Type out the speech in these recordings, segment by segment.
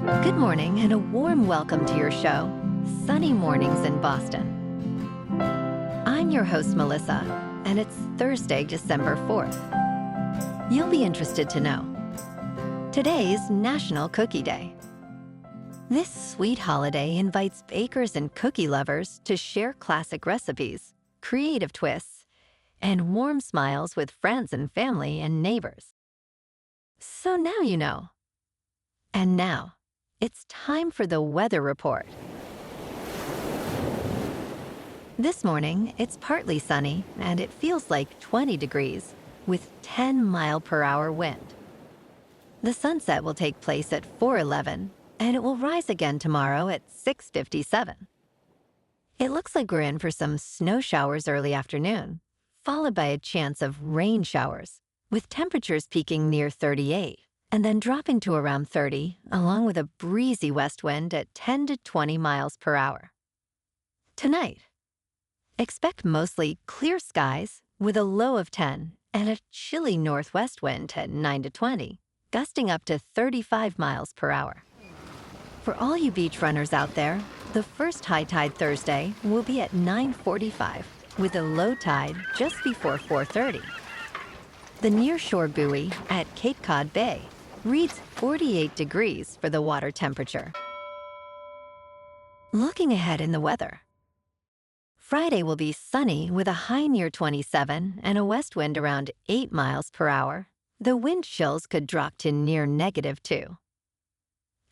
Good morning and a warm welcome to your show, Sunny Mornings in Boston. I'm your host, Melissa, and it's Thursday, December 4th. You'll be interested to know. Today's National Cookie Day. This sweet holiday invites bakers and cookie lovers to share classic recipes, creative twists, and warm smiles with friends and family and neighbors. So now you know. And now, it's time for the weather report. This morning, it's partly sunny and it feels like 20 degrees with 10-mile-per-hour wind. The sunset will take place at 4:11 and it will rise again tomorrow at 6:57. It looks like we're in for some snow showers early afternoon, followed by a chance of rain showers, with temperatures peaking near 38 and then dropping to around 30, along with a breezy west wind at 10 to 20 miles per hour. Tonight, expect mostly clear skies with a low of 10 and a chilly northwest wind at 9 to 20, gusting up to 35 miles per hour. For all you beach runners out there, the first high tide Thursday will be at 9:45, with a low tide just before 4:30. The nearshore buoy at Cape Cod Bay reads 48 degrees for the water temperature. Looking ahead in the weather. Friday will be sunny with a high near 27 and a west wind around 8 miles per hour. The wind chills could drop to near -2.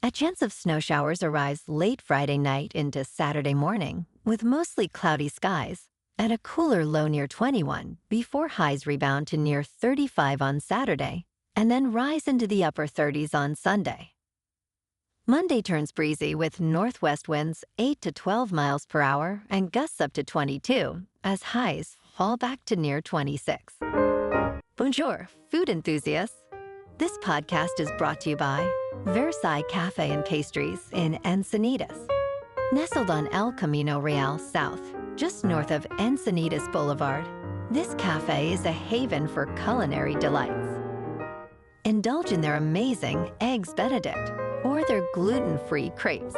A chance of snow showers arrives late Friday night into Saturday morning with mostly cloudy skies and a cooler low near 21 before highs rebound to near 35 on Saturday and then rise into the upper 30s on Sunday. Monday turns breezy with northwest winds 8 to 12 miles per hour and gusts up to 22 as highs fall back to near 26. Bonjour, food enthusiasts. This podcast is brought to you by Versailles Cafe and Pastries in Encinitas. Nestled on El Camino Real South, just north of Encinitas Boulevard, this cafe is a haven for culinary delights. Indulge in their amazing Eggs Benedict or their gluten-free crepes.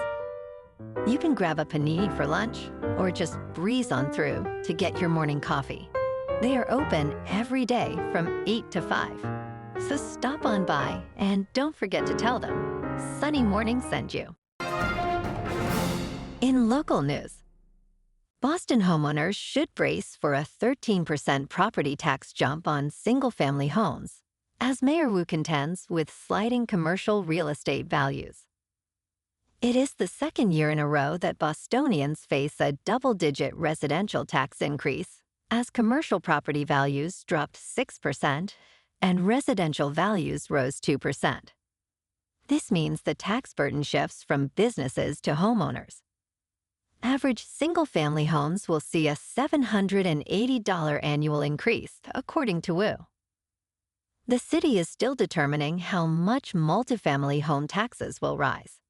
You can grab a panini for lunch or just breeze on through to get your morning coffee. They are open every day from 8 to 5. So stop on by and don't forget to tell them Sunny Morning sent you. In local news, Boston homeowners should brace for a 13% property tax jump on single-family homes, as Mayor Wu contends with sliding commercial real estate values. It is the second year in a row that Bostonians face a double-digit residential tax increase, as commercial property values dropped 6% and residential values rose 2%. This means the tax burden shifts from businesses to homeowners. Average single-family homes will see a $780 annual increase, according to Wu. The city is still determining how much multifamily home taxes will rise.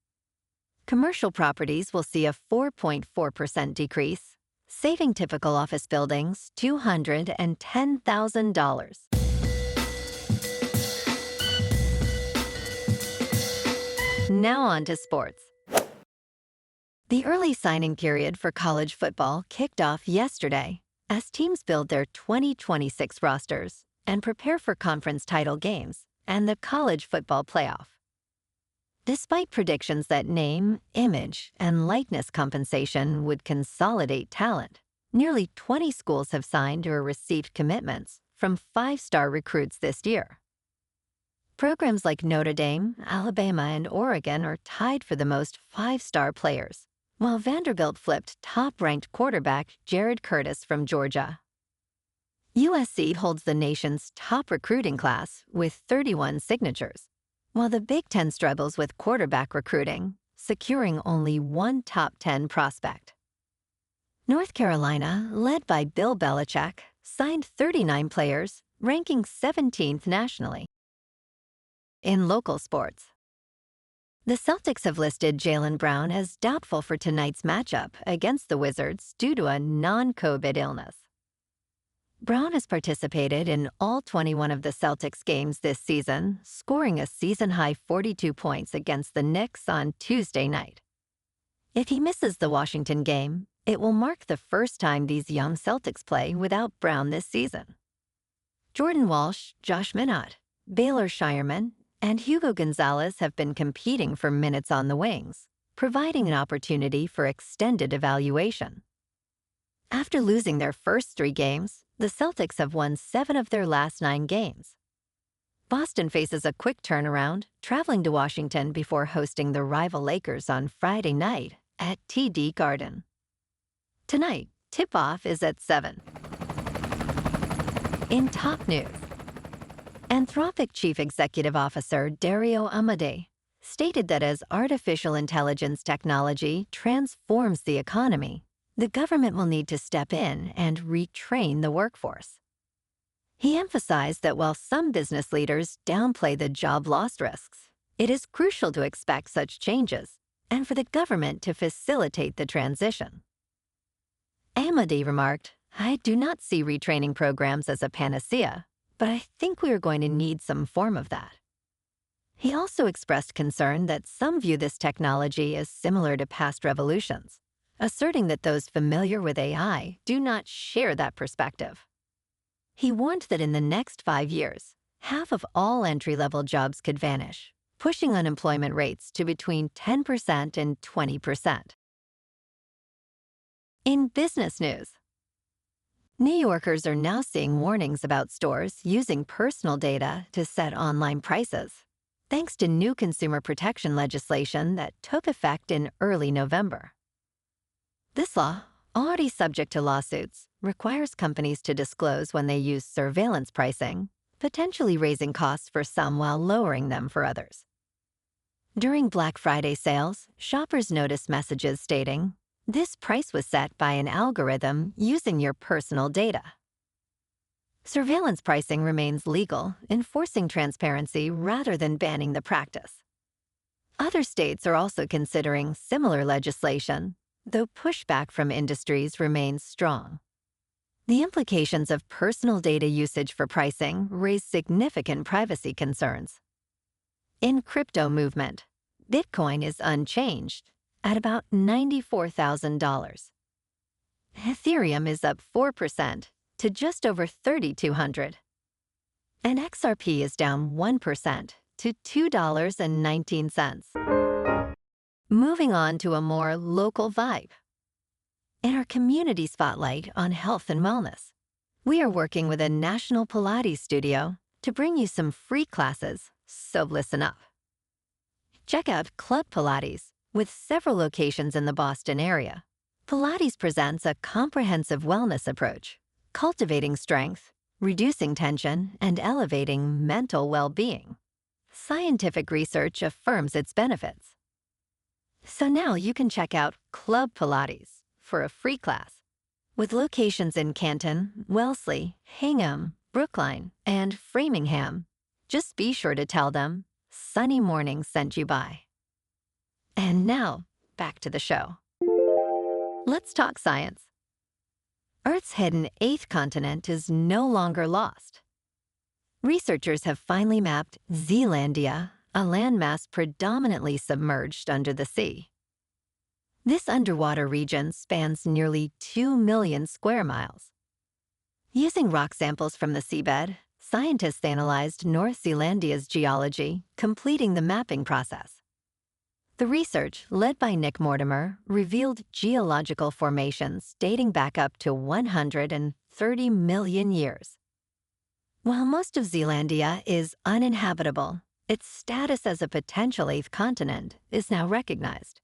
Commercial properties will see a 4.4% decrease, saving typical office buildings $210,000. Now on to sports. The early signing period for college football kicked off yesterday as teams build their 2026 rosters and prepare for conference title games and the college football playoff. Despite predictions that name, image, and likeness compensation would consolidate talent, nearly 20 schools have signed or received commitments from 5-star recruits this year. Programs like Notre Dame, Alabama, and Oregon are tied for the most 5-star players, while Vanderbilt flipped top-ranked quarterback Jared Curtis from Georgia. USC holds the nation's top recruiting class with 31 signatures, while the Big Ten struggles with quarterback recruiting, securing only one top 10 prospect. North Carolina, led by Bill Belichick, signed 39 players, ranking 17th nationally. In local sports, the Celtics have listed Jaylen Brown as doubtful for tonight's matchup against the Wizards due to a non-COVID illness. Brown has participated in all 21 of the Celtics games this season, scoring a season-high 42 points against the Knicks on Tuesday night. If he misses the Washington game, it will mark the first time these young Celtics play without Brown this season. Jordan Walsh, Josh Minott, Baylor Shireman, and Hugo Gonzalez have been competing for minutes on the wings, providing an opportunity for extended evaluation. After losing their first 3 games, the Celtics have won 7 of their last 9 games. Boston faces a quick turnaround, traveling to Washington before hosting the rival Lakers on Friday night at TD Garden. Tonight, tip-off is at 7. In top news, Anthropic Chief Executive Officer Dario Amodei stated that as artificial intelligence technology transforms the economy, the government will need to step in and retrain the workforce. He emphasized that while some business leaders downplay the job loss risks, it is crucial to expect such changes and for the government to facilitate the transition. Amodei remarked, "I do not see retraining programs as a panacea, but I think we are going to need some form of that." He also expressed concern that some view this technology as similar to past revolutions, asserting that those familiar with AI do not share that perspective. He warned that in the next 5 years, half of all entry-level jobs could vanish, pushing unemployment rates to between 10% and 20%. In business news, New Yorkers are now seeing warnings about stores using personal data to set online prices, thanks to new consumer protection legislation that took effect in early November. This law, already subject to lawsuits, requires companies to disclose when they use surveillance pricing, potentially raising costs for some while lowering them for others. During Black Friday sales, shoppers noticed messages stating, "This price was set by an algorithm using your personal data." Surveillance pricing remains legal, enforcing transparency rather than banning the practice. Other states are also considering similar legislation, though pushback from industries remains strong. The implications of personal data usage for pricing raise significant privacy concerns. In crypto movement, Bitcoin is unchanged at about $94,000. Ethereum is up 4% to just over $3,200. And XRP is down 1% to $2.19. Moving on to a more local vibe. In our community spotlight on health and wellness, we are working with a national Pilates studio to bring you some free classes, so listen up. Check out Club Pilates, with several locations in the Boston area. Pilates presents a comprehensive wellness approach, cultivating strength, reducing tension, and elevating mental well-being. Scientific research affirms its benefits. So now you can check out Club Pilates for a free class. With locations in Canton, Wellesley, Hingham, Brookline, and Framingham, just be sure to tell them Sunny Morning sent you by. And now, back to the show. Let's talk science. Earth's hidden 8th continent is no longer lost. Researchers have finally mapped Zealandia, a landmass predominantly submerged under the sea. This underwater region spans nearly 2 million square miles. Using rock samples from the seabed, scientists analyzed North Zealandia's geology, completing the mapping process. The research, led by Nick Mortimer, revealed geological formations dating back up to 130 million years. While most of Zealandia is uninhabitable, its status as a potential 8th continent is now recognized.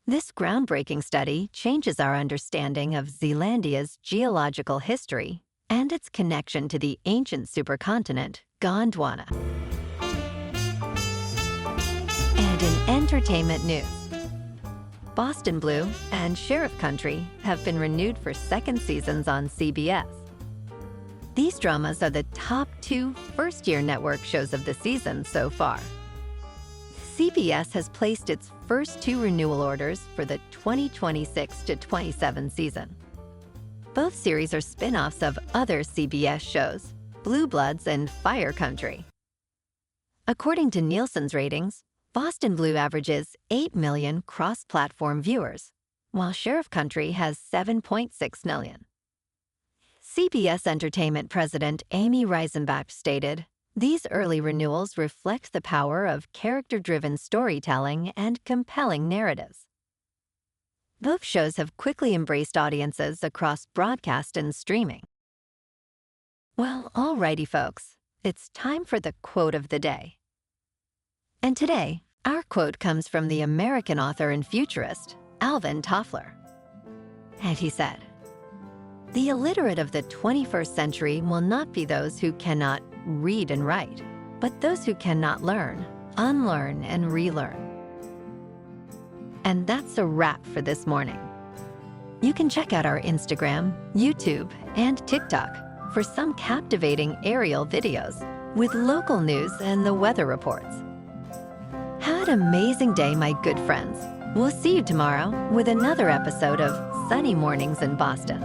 This groundbreaking study changes our understanding of Zealandia's geological history and its connection to the ancient supercontinent Gondwana. And in entertainment news, Boston Blue and Sheriff Country have been renewed for second seasons on CBS. These dramas are the top 2 first-year network shows of the season so far. CBS has placed its first 2 renewal orders for the 2026 to 27 season. Both series are spin-offs of other CBS shows, Blue Bloods and Fire Country. According to Nielsen's ratings, Boston Blue averages 8 million cross-platform viewers, while Sheriff Country has 7.6 million. CBS Entertainment President Amy Reisenbach stated, "These early renewals reflect the power of character-driven storytelling and compelling narratives." Both shows have quickly embraced audiences across broadcast and streaming. Well, alrighty folks, it's time for the quote of the day. And today, our quote comes from the American author and futurist, Alvin Toffler. And he said, "The illiterate of the 21st century will not be those who cannot read and write, but those who cannot learn, unlearn, and relearn." And that's a wrap for this morning. You can check out our Instagram, YouTube, and TikTok for some captivating aerial videos with local news and the weather reports. Have an amazing day, my good friends. We'll see you tomorrow with another episode of Sunny Mornings in Boston.